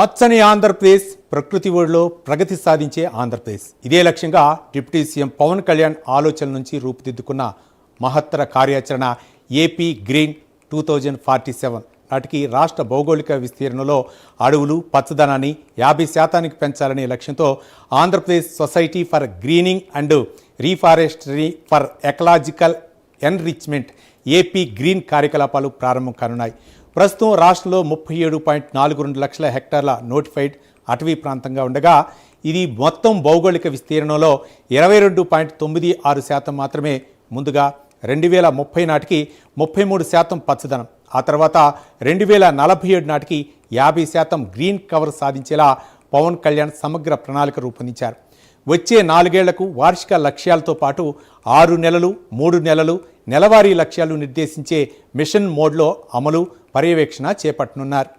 పచ్చని ఆంధ్రప్రదేశ్, ప్రకృతి ఒడిలో ప్రగతి సాధించే ఆంధ్రప్రదేశ్. ఇదే లక్ష్యంగా డిప్యూటీ సీఎం పవన్ కళ్యాణ్ ఆలోచనల నుంచి రూపుదిద్దుకున్న మహత్తర కార్యాచరణ ఏపీ గ్రీన్ 2047 నాటికి రాష్ట్ర భౌగోళిక విస్తీర్ణంలో అడవులు పచ్చదనాన్ని 50% పెంచాలనే లక్ష్యంతో Andhra Pradesh society for greening and రీఫారెస్టరీ for ecological enrichment AP green కార్యకలాపాలు ప్రారంభం కానున్నాయి. ప్రస్తుతం రాష్ట్రంలో 37.42 లక్షల హెక్టార్ల నోటిఫైడ్ అటవీ ప్రాంతంగా ఉండగా ఇది మొత్తం భౌగోళిక విస్తీర్ణంలో 22.96% మాత్రమే. ముందుగా 2030 నాటికి 33% పచ్చదనం, ఆ తర్వాత 2047 నాటికి 50% గ్రీన్ కవర్ సాధించేలా పవన్ కళ్యాణ్ సమగ్ర ప్రణాళిక రూపొందించారు. వచ్చే 4 ఏళ్లకు వార్షిక లక్ష్యాలతో పాటు 6 నెలలు, 3 నెలలు, నెలవారీ లక్ష్యాలు నిర్దేశించే మిషన్ మోడ్లో అమలు, పర్యవేక్షణ చేపట్టనున్నారు.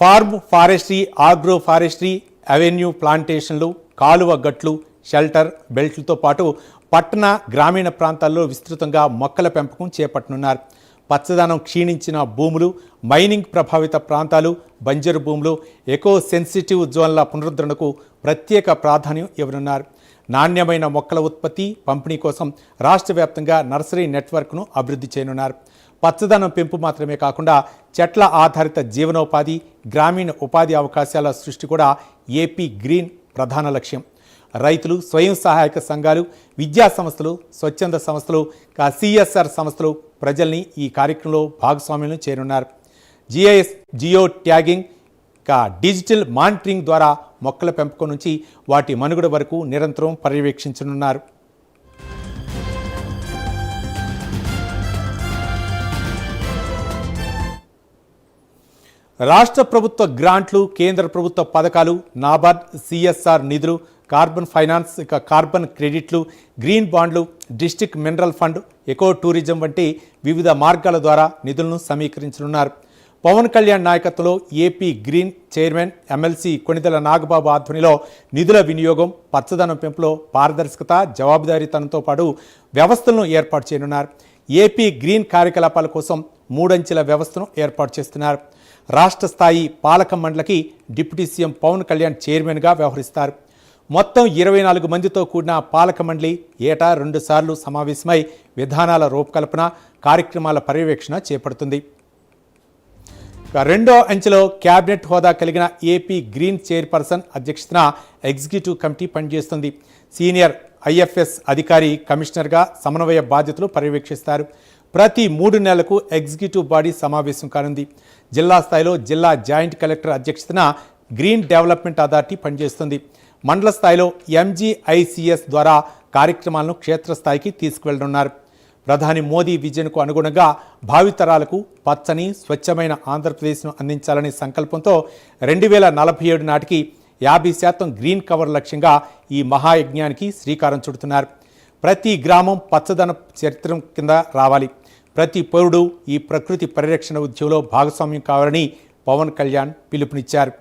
Farm forestry, agro forestry, avenue ప్లాంటేషన్లు, కాలువ గట్లు, షెల్టర్ బెల్ట్లతో పాటు పట్టణ గ్రామీణ ప్రాంతాల్లో విస్తృతంగా మొక్కల పెంపకం చేపట్టనున్నారు. పచ్చదనం క్షీణించిన భూములు, మైనింగ్ ప్రభావిత ప్రాంతాలు, బంజరు భూములు, ఎకో సెన్సిటివ్ జోన్ల పునరుద్ధరణకు ప్రత్యేక ప్రాధాన్యం ఇవ్వనున్నారు. నాణ్యమైన మొక్కల ఉత్పత్తి, పంపిణీ కోసం రాష్ట్ర వ్యాప్తంగా నర్సరీ నెట్వర్క్ను అభివృద్ధి చేయనున్నారు. పచ్చదనం పెంపు మాత్రమే కాకుండా చెట్ల ఆధారిత జీవనోపాధి, గ్రామీణ ఉపాధి అవకాశాల సృష్టి కూడా ఏపీ గ్రీన్ ప్రధాన లక్ష్యం. రైతులు, స్వయం సహాయక సంఘాలు, విద్యా సంస్థలు, స్వచ్ఛంద సంస్థలు, సిఎస్ఆర్ సంస్థలు ప్రజల్ని ఈ కార్యక్రమంలో భాగస్వామ్యం చేయనున్నారు. GIS, geo tagging, digital monitoring ద్వారా మొక్కల పెంపకం నుంచి వాటి మనుగడ వరకు నిరంతరం పర్యవేక్షించనున్నారు. రాష్ట్ర ప్రభుత్వ గ్రాంట్లు, కేంద్ర ప్రభుత్వ పథకాలు, నాబార్డ్, సిఎస్ఆర్ నిధులు, కార్బన్ ఫైనాన్స్, కార్బన్ క్రెడిట్లు, గ్రీన్ బాండ్లు, district mineral fund, eco tourism వంటి వివిధ మార్గాల ద్వారా నిధులను సమీకరించనున్నారు. పవన్ కళ్యాణ్ నాయకత్వంలో AP green chairman MLC Konidela Nagababu ఆధ్వర్యంలో నిధుల వినియోగం, పచ్చదనం పెంపులో పారదర్శకత, జవాబుదారీతనంతో పాటు వ్యవస్థలను ఏర్పాటు చేయనున్నారు. ఏపీ గ్రీన్ కార్యకలాపాల కోసం 3 అంచెల వ్యవస్థను ఏర్పాటు చేస్తున్నారు. రాష్ట్ర స్థాయి పాలక మండలికి డిప్యూటీ సీఎం పవన్ కళ్యాణ్ చైర్మన్గా వ్యవహరిస్తారు. మొత్తం 24 మందితో కూడిన పాలక మండలి ఏటా 2 సార్లు సమావేశమై విధానాల రూపకల్పన, కార్యక్రమాల పర్యవేక్షణ చేపడుతుంది. రెండో అంచెలో క్యాబినెట్ హోదా కలిగిన ఏపీ గ్రీన్ చైర్పర్సన్ అధ్యక్షతన ఎగ్జిక్యూటివ్ కమిటీ పనిచేస్తుంది. సీనియర్ ఐఎఫ్ఎస్ అధికారి కమిషనర్గా సమన్వయ బాధ్యతలు పర్యవేక్షిస్తారు. ప్రతి 3 నెలలకు ఎగ్జిక్యూటివ్ బాడీ సమావేశం కానుంది. జిల్లా స్థాయిలో జిల్లా జాయింట్ కలెక్టర్ అధ్యక్షతన గ్రీన్ డెవలప్మెంట్ అథారిటీ పనిచేస్తుంది. మండల స్థాయిలో ఎంజీఐసిఎస్ ద్వారా కార్యక్రమాలను క్షేత్రస్థాయికి తీసుకువెళ్లనున్నారు. ప్రధాని మోదీ విజన్కు అనుగుణంగా భావితరాలకు పచ్చని, స్వచ్ఛమైన ఆంధ్రప్రదేశ్ను అందించాలనే సంకల్పంతో 2047 నాటికి 50% గ్రీన్ కవర్ లక్ష్యంగా ఈ మహాయజ్ఞానికి శ్రీకారం చుడుతున్నారు. ప్రతి గ్రామం పచ్చదన చరిత్ర కింద రావాలి. ప్రతి పౌరుడు ఈ ప్రకృతి పరిరక్షణ ఉద్యమంలో భాగస్వామ్యం కావాలని పవన్ కళ్యాణ్ పిలుపునిచ్చారు.